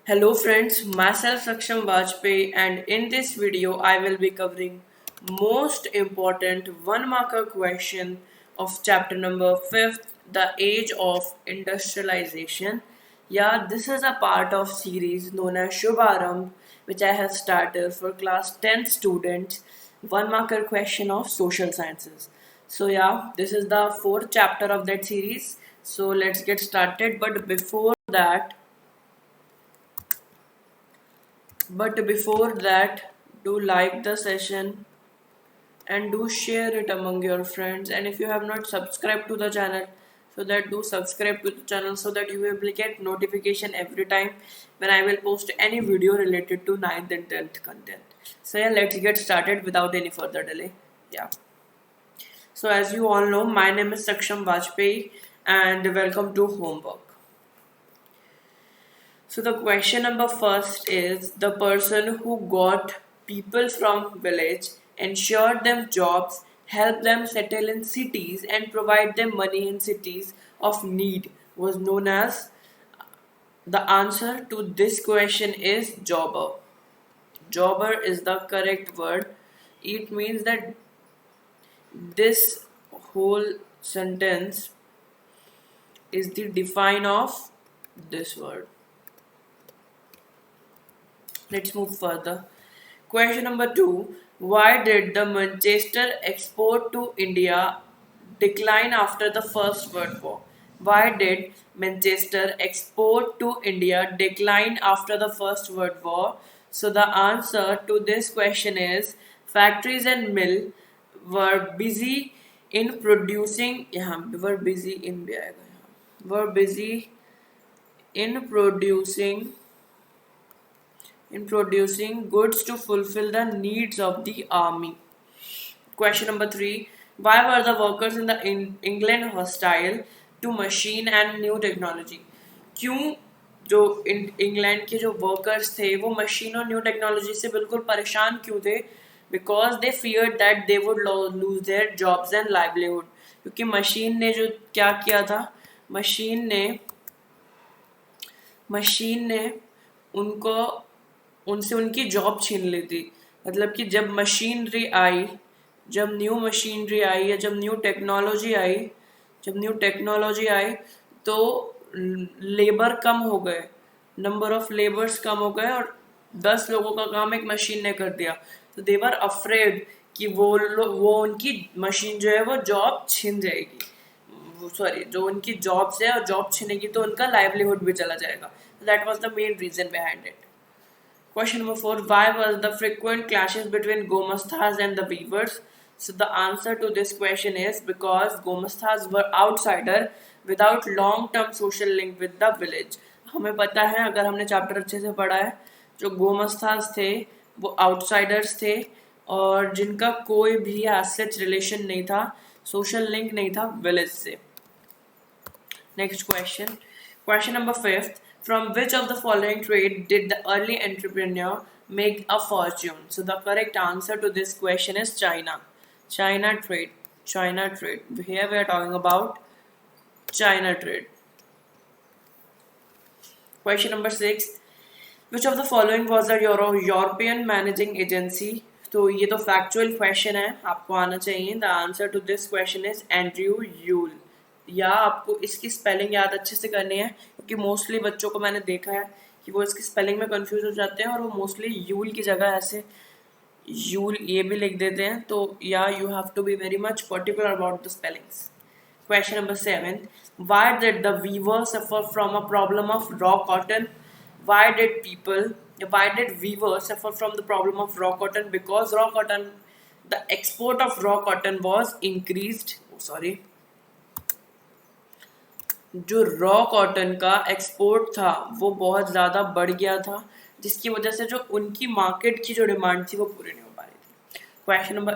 Hello friends, myself Saksham Vajpayee, and in this video I will be covering most important one marker question of chapter number 5th, the age of industrialization. Yeah, this is a part of series known as Shubharambh, which I have started for class 10th students, one marker question of social sciences. So yeah, this is the fourth chapter of that series. So let's get started. But before that, do like the session and do share it among your friends. And if you have not subscribed to the channel, so that do subscribe to the channel so that you will get notification every time when I will post any video related to 9th and 10th content. So yeah, let's get started without any further delay. Yeah. So as you all know, my name is Saksham Vajpayee and welcome to homework. So the question number first is the person who got people from village, ensured them jobs, helped them settle in cities and provide them money in cities of need was known as. The answer to this question is jobber. Jobber is the correct word. It means that this whole sentence is the define of this word. Let's move further. Question number 2. Why did the Manchester export to India decline after the First World War? Why did Manchester export to India decline after the First World War? So the answer to this question is factories and mill were busy in producing were busy in producing goods to fulfill the needs of the army. Question number 3. Why were the workers in the England hostile to machine and new technology? क्यों जो England के जो workers थे वो machine और new technology से बिल्कुल परेशान क्यों थे? Because they fear that they would lose their jobs and livelihood. क्योंकि मशीन ने जो क्या किया था, मशीन ने उनको उनसे उनकी जॉब छीन ली थी. मतलब कि जब न्यू मशीनरी आई या जब न्यू टेक्नोलॉजी आई तो लेबर कम हो गए, नंबर ऑफ लेबर्स कम हो गए और 10 लोगों का काम एक मशीन ने कर दिया. तो दे वर अफ्रेड कि वो उनकी मशीन जो है वो जॉब छीन जाएगी, जो उनकी जॉब्स है और जॉब छीनेगी तो उनका लाइवलीहुड भी चला जाएगा. That was the main reason behind it. Question number 4. Why was the frequent clashes between Gomasthas and the weavers? So the answer to this question is because Gomasthas were outsider without long-term social link with the village. हमें पता है, अगर हमने chapter अच्छे से पढ़ा है, जो गोमस्थास थे वो आउटसाइडर्स थे और जिनका कोई भी सच रिलेशन नहीं था, सोशल लिंक नहीं था विलेज से. Next question. Question number 5th. From which of the following trade did the early entrepreneur make a fortune? So the correct answer to this question is China. China trade. Here we are talking about China trade. Question number 6. Which of the following was a European managing agency? तो ये तो factual question है, आपको आना चाहिए. The answer to this question is Andrew Yule. या आपको इसकी स्पेलिंग याद अच्छे से करनी है क्योंकि मोस्टली बच्चों को मैंने देखा है कि वो इसकी स्पेलिंग में कंफ्यूज हो जाते हैं और वो मोस्टली यूल की जगह ऐसे यूल ये भी लिख देते हैं. तो या you have to be very much particular about the spellings. Question number 7. Why did the weaver suffer from a problem of raw cotton? Why did weaver suffer from the problem of raw cotton? Because the export of raw cotton was increased. जो raw cotton का export था वो बहुत ज़्यादा बढ़ गया था, जिसकी वजह से जो उनकी मार्केट की जो डिमांड थी वो पूरी नहीं हो पा रही थी. Question number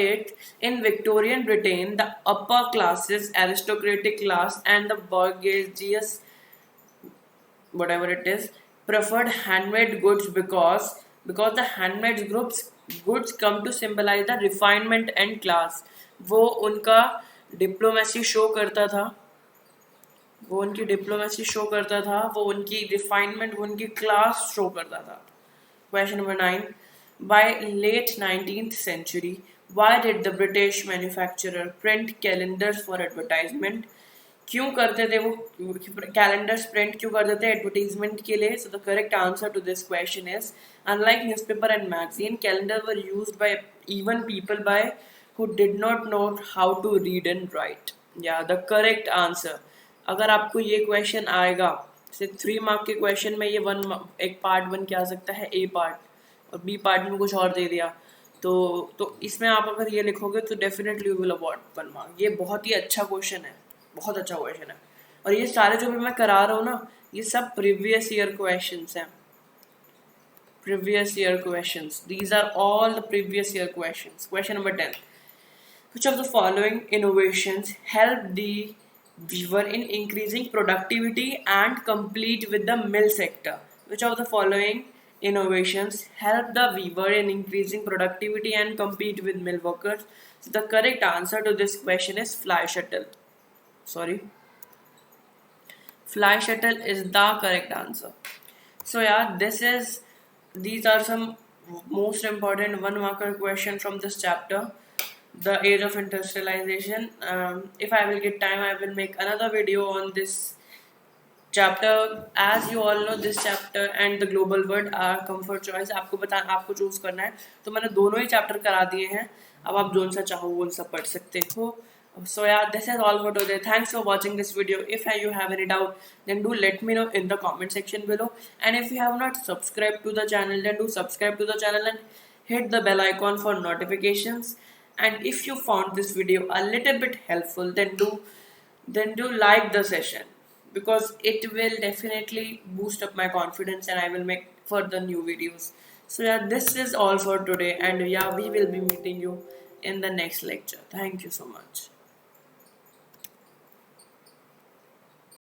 8. In Victorian Britain, the upper classes, aristocratic class and the bourgeois, whatever it is, preferred handmade goods because the handmade goods come to symbolize the refinement and class. वो उनका डिप्लोमेसी शो करता था, वो उनकी diplomacy show करता था, वो उनकी रिफाइनमेंट, वो उनकी क्लास शो करता था. Question number 9. By late 19th century, why did the British manufacturer print calendars for advertisement? क्यों करते थे वो कैलेंडर्स प्रिंट क्यों करते थे एडवर्टीजमेंट के लिए? So the correct answer to this question is unlike newspaper and magazine, calendar were used by even people by who did not know how to read and write. Yeah, the correct answer. अगर आपको ये question आएगा, सिर्फ 3 mark के question में ये एक part बन के आ सकता है, ए पार्ट, और बी पार्ट में कुछ और दे दिया, तो इसमें आप अगर ये लिखोगे तो definitely you will award 1 mark. ये बहुत ही अच्छा क्वेश्चन है, बहुत अच्छा क्वेश्चन है. और ये सारे जो भी मैं करा रहा हूँ ना, ये सब प्रीवियस ईयर क्वेश्चंस हैं. Previous year questions. These are all the previous year questions. Question number 10. Which of the following innovations help the weaver in increasing productivity and compete with the mill sector? Which of the following innovations help the weaver in increasing productivity and compete with mill workers? So the correct answer to this question is fly shuttle. Sorry. Fly shuttle is the correct answer. So yeah, these are some most important 1 marker question from this chapter, the age of industrialization. If I will get time, I will make another video on this chapter. As you all know, this chapter and the global world are comfort choice. आपको choose करना है, तो मैंने दोनों ही chapter करा दिए हैं. अब आप जोन सा चाहो वो सा पढ़ सकते हो. So yeah, this is all for today. Thanks for watching this video. If you have any doubt, then do let me know in the comment section below. And if you have not subscribed to the channel, then do subscribe to the channel and hit the bell icon for notifications. And if you found this video a little bit helpful, then do like the session, because it will definitely boost up my confidence and I will make further new videos. So yeah, this is all for today, and yeah, we will be meeting you in the next lecture. Thank you so much.